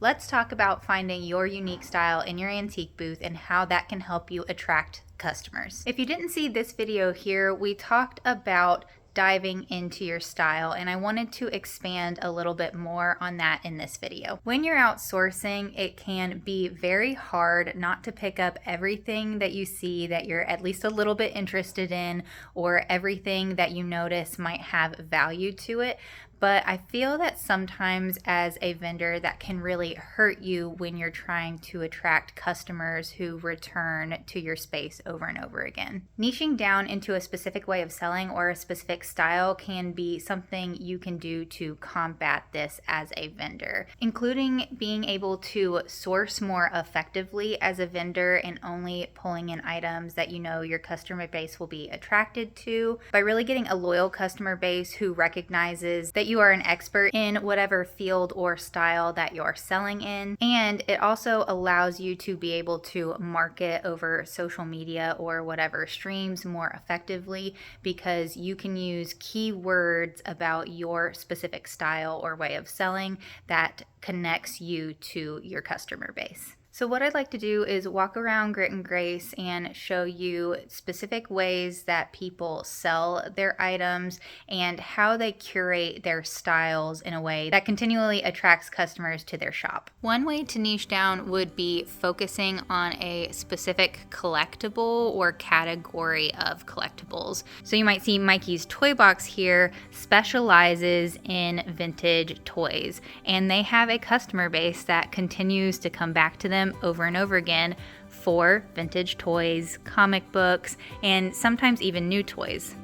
Let's talk about finding your unique style in your antique booth and how that can help you attract customers. If you didn't see this video here, we talked about diving into your style, and I wanted to expand a little bit more on that in this video. When you're outsourcing, it can be very hard not to pick up everything that you see that you're at least a little bit interested in, or everything that you notice might have value to it. But I feel that sometimes as a vendor that can really hurt you when you're trying to attract customers who return to your space over and over again. Niching down into a specific way of selling or a specific style can be something you can do to combat this as a vendor, including being able to source more effectively as a vendor and only pulling in items that you know your customer base will be attracted to, by really getting a loyal customer base who recognizes that you are an expert in whatever field or style that you're selling in. And it also allows you to be able to market over social media or whatever streams more effectively, because you can use keywords about your specific style or way of selling that connects you to your customer base. So what I'd like to do is walk around Grit and Grace and show you specific ways that people sell their items and how they curate their styles in a way that continually attracts customers to their shop. One way to niche down would be focusing on a specific collectible or category of collectibles. So you might see Mikey's Toy Box here specializes in vintage toys, and they have a customer base that continues to come back to them over and over again for vintage toys, comic books, and sometimes even new toys.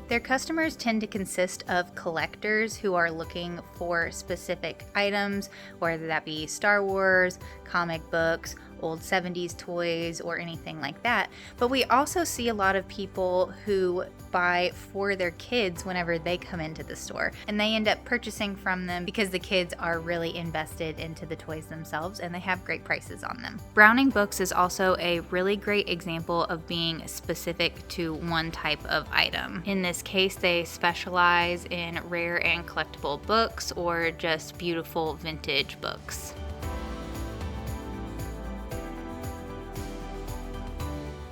Their customers tend to consist of collectors who are looking for specific items, whether that be Star Wars, comic books, old 70s toys, or anything like that. But we also see a lot of people who buy for their kids whenever they come into the store, and they end up purchasing from them because the kids are really invested into the toys themselves and they have great prices on them. Browning Books is also a really great example of being specific to one type of item. In this case, they specialize in rare and collectible books or just beautiful vintage books.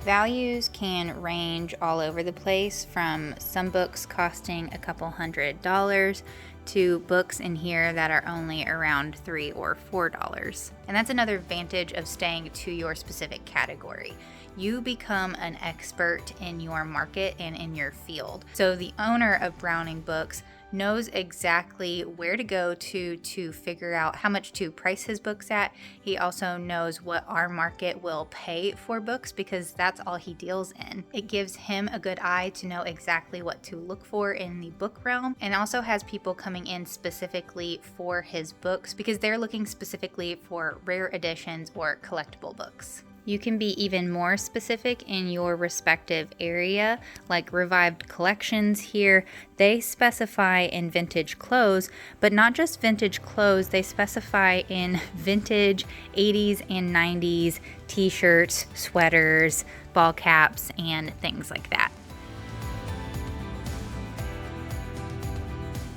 Values can range all over the place, from some books costing a couple $100 to books in here that are only around $3 or $4. And that's another advantage of staying to your specific category. You become an expert in your market and in your field. So the owner of Browning Books knows exactly where to go to figure out how much to price his books at. He also knows what our market will pay for books, because that's all he deals in. It gives him a good eye to know exactly what to look for in the book realm, and also has people coming in specifically for his books because they're looking specifically for rare editions or collectible books. You can be even more specific in your respective area, like Revived Collections here. They specify in vintage clothes, but not just vintage clothes, they specify in vintage 80s and 90s t-shirts, sweaters, ball caps, and things like that.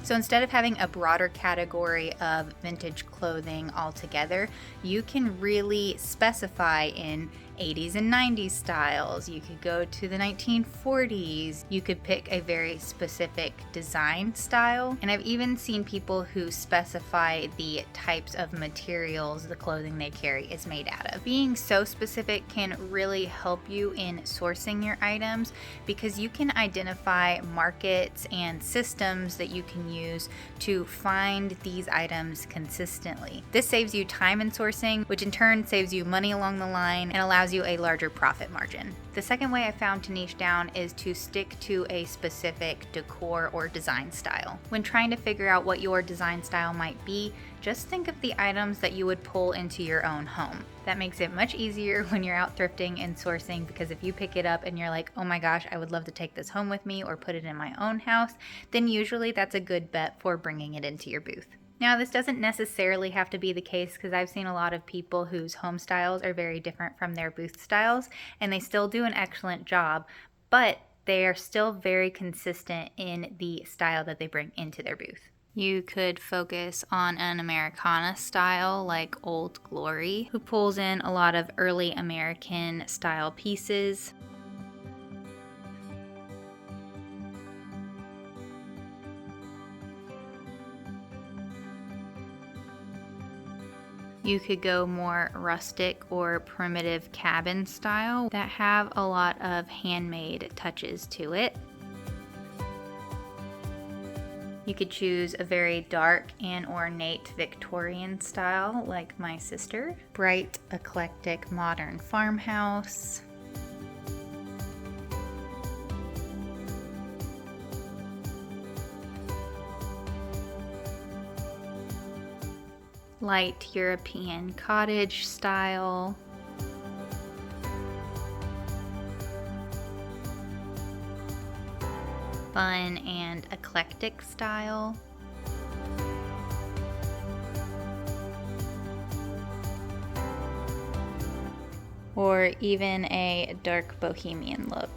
So instead of having a broader category of vintage clothing altogether, you can really specify in 80s and 90s styles. You could go to the 1940s. You could pick a very specific design style. And I've even seen people who specify the types of materials the clothing they carry is made out of. Being so specific can really help you in sourcing your items, because you can identify markets and systems that you can use to find these items consistently. This saves you time in sourcing, which in turn saves you money along the line and allows you a larger profit margin. The second way I found to niche down is to stick to a specific decor or design style. When trying to figure out what your design style might be, just think of the items that you would pull into your own home. That makes it much easier when you're out thrifting and sourcing, because if you pick it up and you're like, oh my gosh, I would love to take this home with me or put it in my own house, then usually that's a good bet for bringing it into your booth. Now, this doesn't necessarily have to be the case because I've seen a lot of people whose home styles are very different from their booth styles, and they still do an excellent job, but they are still very consistent in the style that they bring into their booth. You could focus on an Americana style like Old Glory, who pulls in a lot of early American style pieces. You could go more rustic or primitive cabin style that have a lot of handmade touches to it. You could choose a very dark and ornate Victorian style like my sister. Bright, eclectic, modern farmhouse. Light European cottage style. Fun and eclectic style. Or even a dark bohemian look.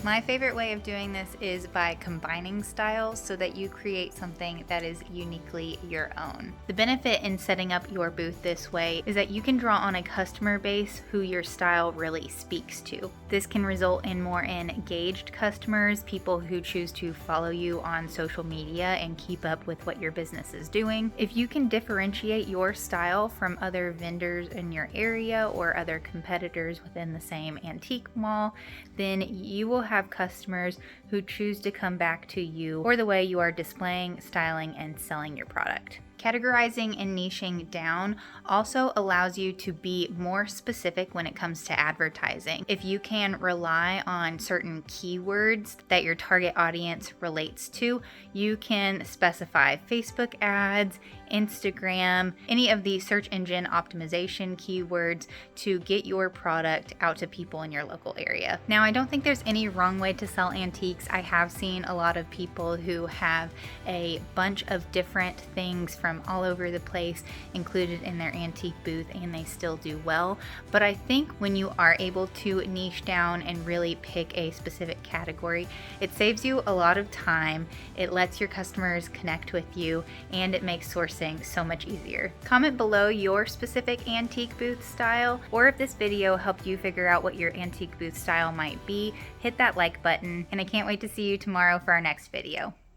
My favorite way of doing this is by combining styles so that you create something that is uniquely your own. The benefit in setting up your booth this way is that you can draw on a customer base who your style really speaks to. This can result in more engaged customers, people who choose to follow you on social media and keep up with what your business is doing. If you can differentiate your style from other vendors in your area or other competitors within the same antique mall, then you will have customers who choose to come back to you or the way you are displaying, styling, and selling your product. Categorizing and niching down also allows you to be more specific when it comes to advertising. If you can rely on certain keywords that your target audience relates to, you can specify Facebook ads, Instagram, any of the search engine optimization keywords to get your product out to people in your local area. Now, I don't think there's any wrong way to sell antiques. I have seen a lot of people who have a bunch of different things from all over the place included in their antique booth, and they still do well. But I think when you are able to niche down and really pick a specific category, it saves you a lot of time, it lets your customers connect with you, and it makes sourcing so much easier. Comment below your specific antique booth style, or if this video helped you figure out what your antique booth style might be, hit that like button, and I can't wait to see you tomorrow for our next video.